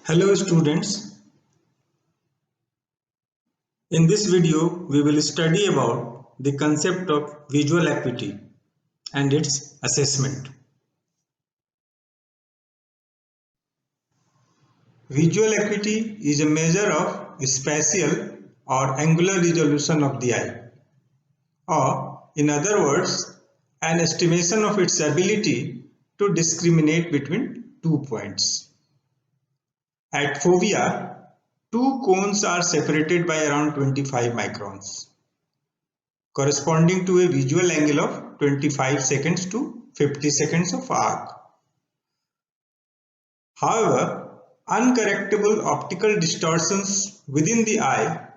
Hello students, in this video we will study about the concept of visual acuity and its assessment. Visual acuity is a measure of spatial or angular resolution of the eye, or in other words, an estimation of its ability to discriminate between 2 points. At fovea, two cones are separated by around 25 microns, corresponding to a visual angle of 25 seconds to 50 seconds of arc. However, uncorrectable optical distortions within the eye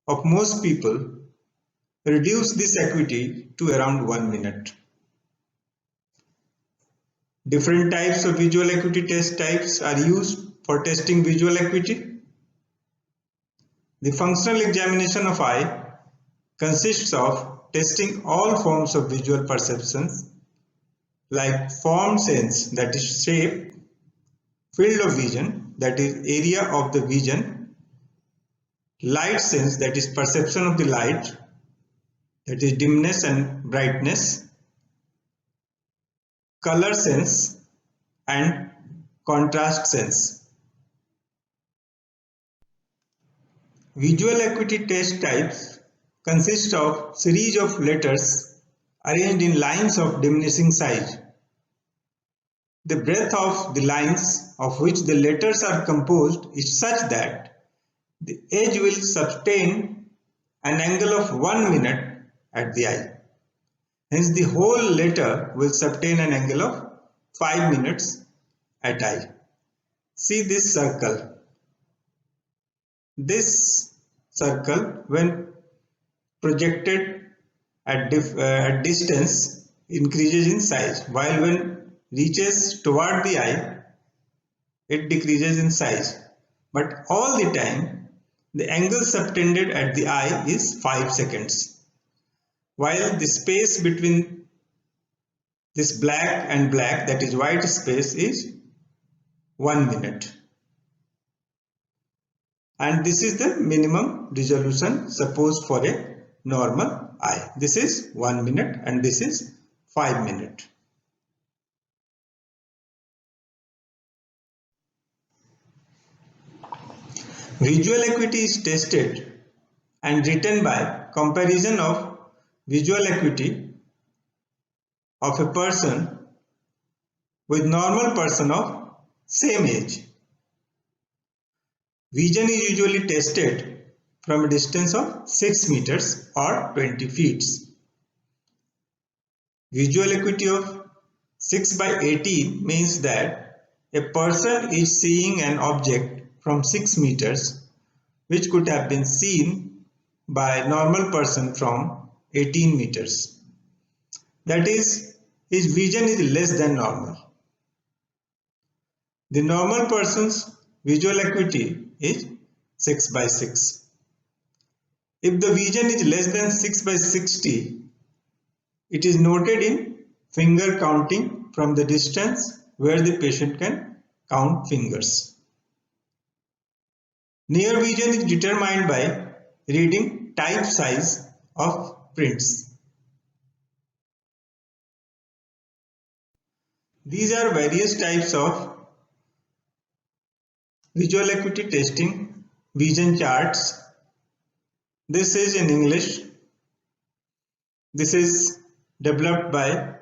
of most people reduce this acuity to around 1 minute. Different types of visual acuity test types are used for testing visual acuity. The functional examination of eye consists of testing all forms of visual perceptions like form sense, that is shape, field of vision, that is area of the vision, light sense, that is perception of the light, that is dimness and brightness, color sense, and contrast sense. Visual acuity test types consist of series of letters arranged in lines of diminishing size. The breadth of the lines of which the letters are composed is such that the edge will sustain an angle of 1 minute at the eye. Hence, the whole letter will sustain an angle of 5 minutes at eye. See this circle. This circle, when projected at distance, increases in size, while when reaches toward the eye, it decreases in size. But all the time, the angle subtended at the eye is 5 seconds, while the space between this black and black, that is white space, is 1 minute. And this is the minimum resolution supposed for a normal eye. This is 1 minute and this is 5 minutes. Visual acuity is tested and written by comparison of visual acuity of a person with normal person of same age. Vision is usually tested from a distance of 6 meters or 20 feet. Visual acuity of 6 by 18 means that a person is seeing an object from 6 meters which could have been seen by a normal person from 18 meters. That is, his vision is less than normal. The normal person's visual acuity is 6 by 6. If the vision is less than 6 by 60, it is noted in finger counting from the distance where the patient can count fingers. Near vision is determined by reading type size of prints. These are various types of visual acuity testing vision charts. This is in English. This is developed by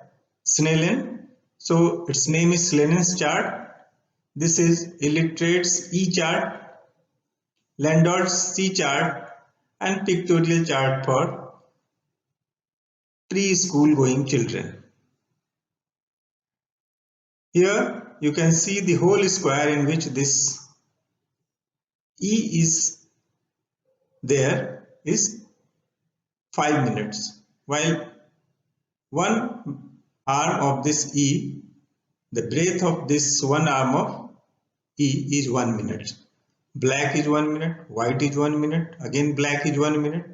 Snellen. So its name is Snellen's chart. This is Illiterate's E chart, Landolt C chart, and pictorial chart for preschool going children. Here you can see the whole square in which this E is there is 5 minutes, while one arm of this E, the breadth of this one arm of E is 1 minute. Black is 1 minute, white is 1 minute, again black is 1 minute,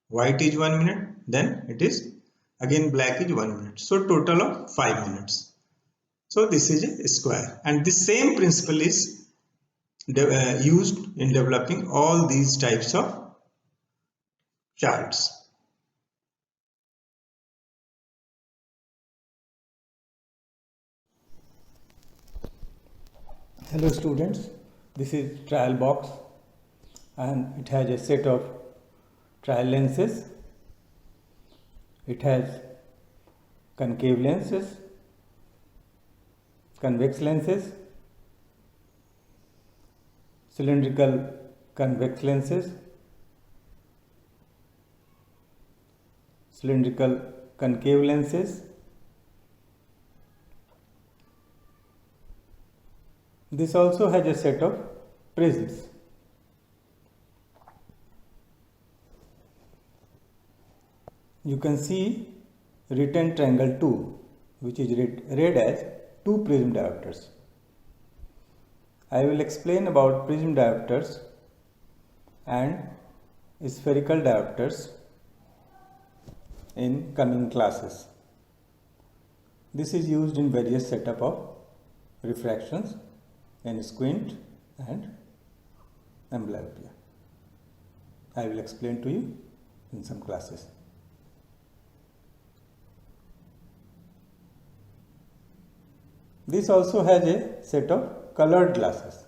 white is 1 minute, then it is again black is 1 minute. So total of 5 minutes. So this is a square, and the same principle is used in developing all these types of charts. Hello students, this is trial box and it has a set of trial lenses. It has concave lenses, convex lenses, cylindrical convex lenses, cylindrical concave lenses. This also has a set of prisms. You can see written triangle 2, which is read as 2 prism diopters. I will explain about prism diopters and spherical diopters in coming classes. This is used in various setup of refractions in squint and amblyopia. I will explain to you in some classes. This also has a set of colored glasses.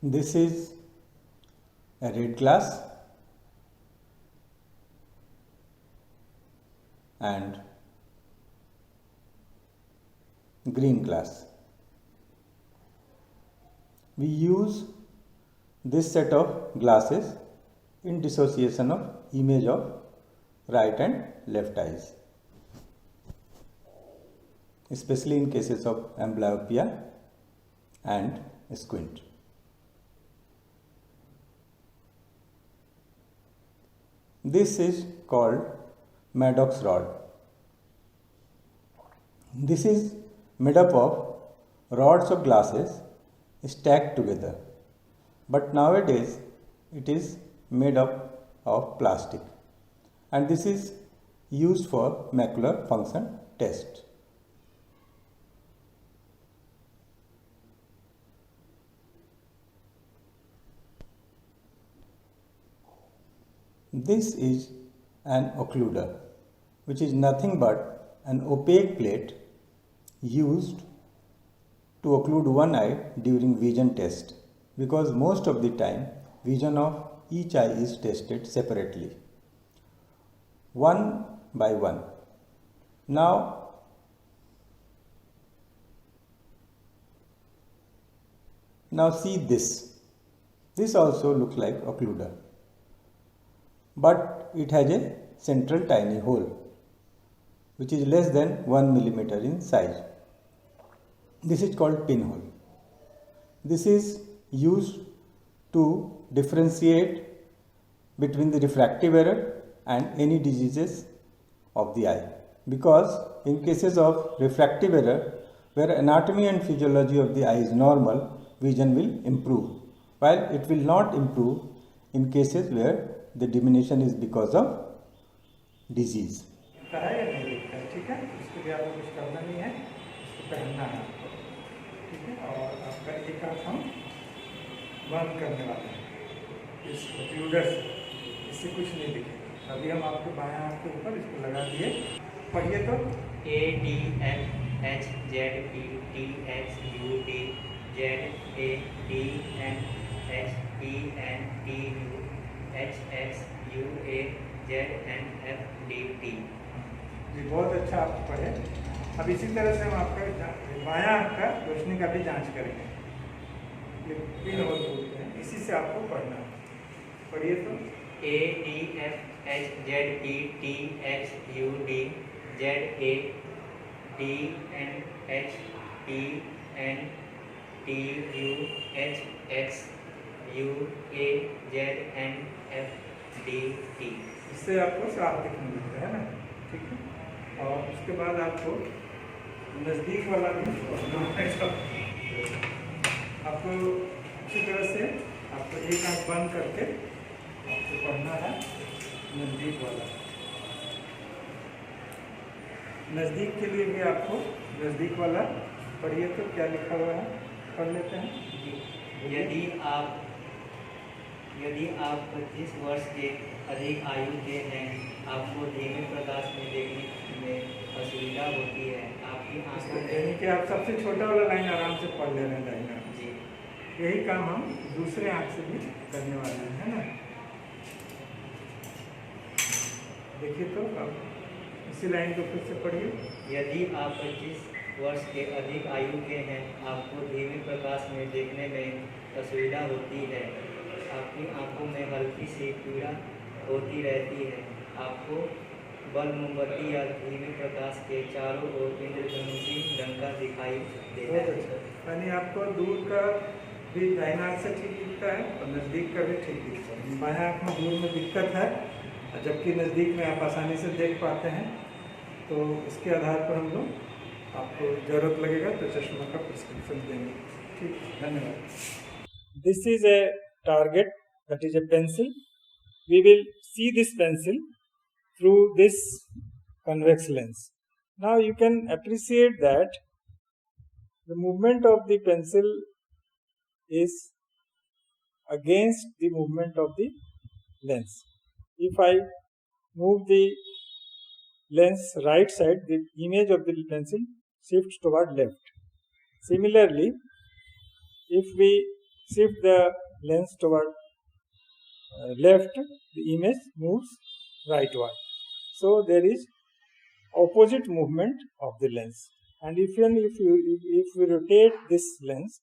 This is a red glass and green glass. We use this set of glasses in dissociation of image of right and left eyes, especially in cases of amblyopia and squint. This is called Maddox rod. This is made up of rods of glasses stacked together, but nowadays it is made up of plastic, and this is used for macular function test. This is an occluder, which is nothing but an opaque plate used to occlude one eye during vision test, because most of the time vision of each eye is tested separately, one by one. Now see this. This also looks like occluder, but it has a central tiny hole which is less than 1 millimeter in size. This is called pinhole. This is used to differentiate between the refractive error and any diseases of the eye, because in cases of refractive error where anatomy and physiology of the eye is normal, vision will improve, while it will not improve in cases where the diminution is because of disease. ठीक है, इसके लिए आपको कुछ करना नहीं है, इसको पहनना है, ठीक है। और आपका एक आंख हम बंद करने वाले हैं इस ओक्लूडर से, इससे कुछ नहीं दिखेगा। अभी हम आपके बाएं आंख के ऊपर इसको लगा दिए। पढ़िए तो ADFHZDTHUDJNFDT। जी, बहुत अच्छा आप पढ़े। अब इसी तरह से हम आपका बायां आंख का रोशनी का भी जांच करेंगे। ये पिन होल बोलते हैं, इसी से आपको पढ़ना है। पढ़िए तो ADFHZDTHUDJNFDT। इससे आपको साफ दिखने मिलता है ना, ठीक है। और उसके बाद आपको नज़दीक वाला भी आपको अच्छी तरह से आपको एक आंख बंद करके आपको पढ़ना है नज़दीक वाला। नज़दीक के लिए भी आपको नज़दीक वाला पढ़िए तो क्या लिखा हुआ है। पढ़ लेते हैं। यदि आप 25 वर्ष के अधिक आयु के हैं, आपको धीमे प्रकाश में देखने में असुविधा होती है। आपकी आंखों यानी में कि आप सबसे छोटा वाला लाइन आराम से पढ़ ले रहे हैं लाइन आप। जी यही काम हम दूसरे आँख से भी करने वाले हैं, है ना। देखिए तो अब इसी लाइन को फिर से पढ़िए। यदि आप 25 वर्ष के अधिक आयु के हैं, आपको धीमे प्रकाश में देखने में असुविधा होती है। आपकी आंखों में हल्की सी पीड़ा होती रहती है। आपको बल्ब, मोमबत्ती या धीमे प्रकाश के चारों ओर इंद्रधनुषी रंग का दिखाई देता बहुत है। अच्छा, यानी आपको दूर का भी दाहिना आँख से ठीक दिखता है और नज़दीक का भी ठीक दिखता है। बाएं आँख में दूर में दिक्कत है, जबकि नज़दीक में आप आसानी से देख पाते हैं। तो इसके आधार पर हम लोग आपको ज़रूरत लगेगा तो चश्मा का प्रिस्क्रिप्शन देंगे। ठीक, धन्यवाद। This is a target, that is a pencil. We will see this pencil through this convex lens. Now you can appreciate that the movement of the pencil is against the movement of the lens. If I move the lens right side, the image of the pencil shifts toward left. Similarly, if we shift the lens toward left, the image moves rightward. So there is opposite movement of the lens, and if we rotate this lens,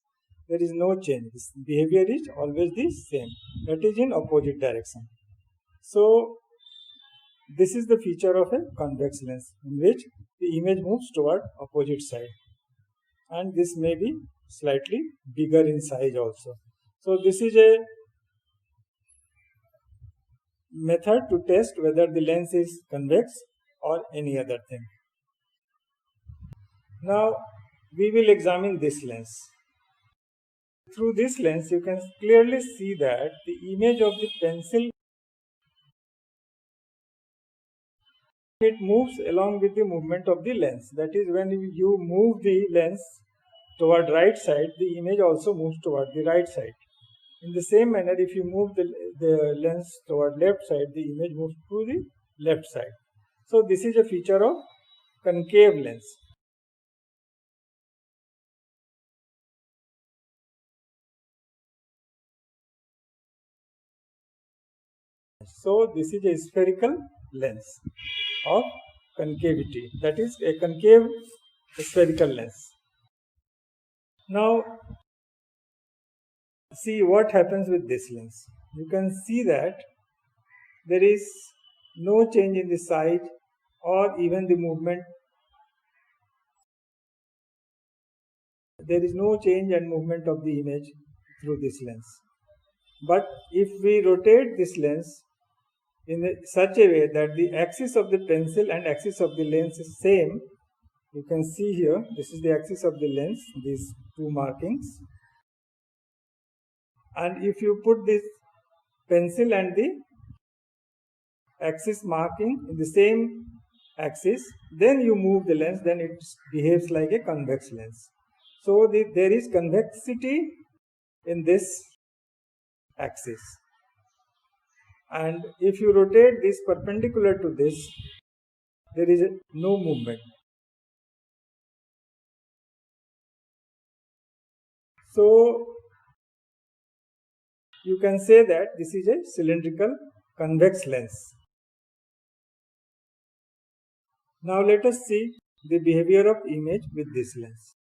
there is no change. This behavior is always the same. That is in opposite direction. So this is the feature of a convex lens, in which the image moves toward opposite side, and this may be slightly bigger in size also. So this is a method to test whether the lens is convex or any other thing. Now we will examine this lens. Through this lens you can clearly see that the image of the pencil, it moves along with the movement of the lens. That is, when you move the lens toward right side, the image also moves toward the right side. In the same manner, if you move the lens toward left side, the image moves to the left side. So this is a feature of concave lens. So this is a spherical lens of concavity, that is a concave spherical lens. Now see what happens with this lens. You can see that there is no change in the size or even the movement. There is no change and movement of the image through this lens. But if we rotate this lens in such a way that the axis of the pencil and axis of the lens is same, you can see here, this is the axis of the lens, these two markings. And if you put this pencil and the axis marking in the same axis, then you move the lens, then it behaves like a convex lens. So there is convexity in this axis. And if you rotate this perpendicular to this, there is no movement. So you can say that this is a cylindrical convex lens. Now let us see the behavior of image with this lens.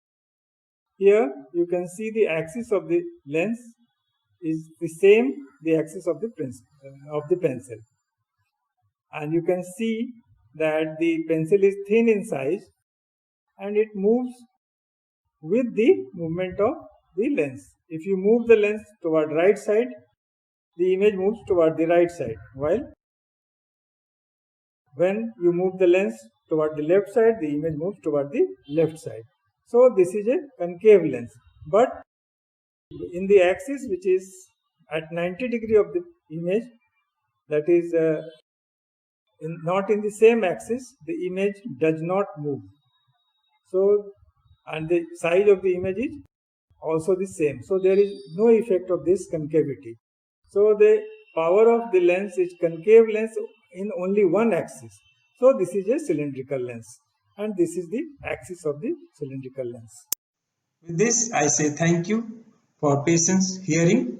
Here you can see the axis of the lens is the same the axis of the pencil, and you can see that the pencil is thin in size and it moves with the movement of the lens. If you move the lens toward right side, the image moves toward the right side, while when you move the lens toward the left side, the image moves toward the left side. So this is a concave lens, but in the axis which is at 90 degree of the image, that is not in the same axis, the image does not move. So, and the size of the image is also the same. So there is no effect of this concavity. So the power of the lens is concave lens in only one axis. So this is a cylindrical lens, and this is the axis of the cylindrical lens. With this, I say thank you for patience hearing.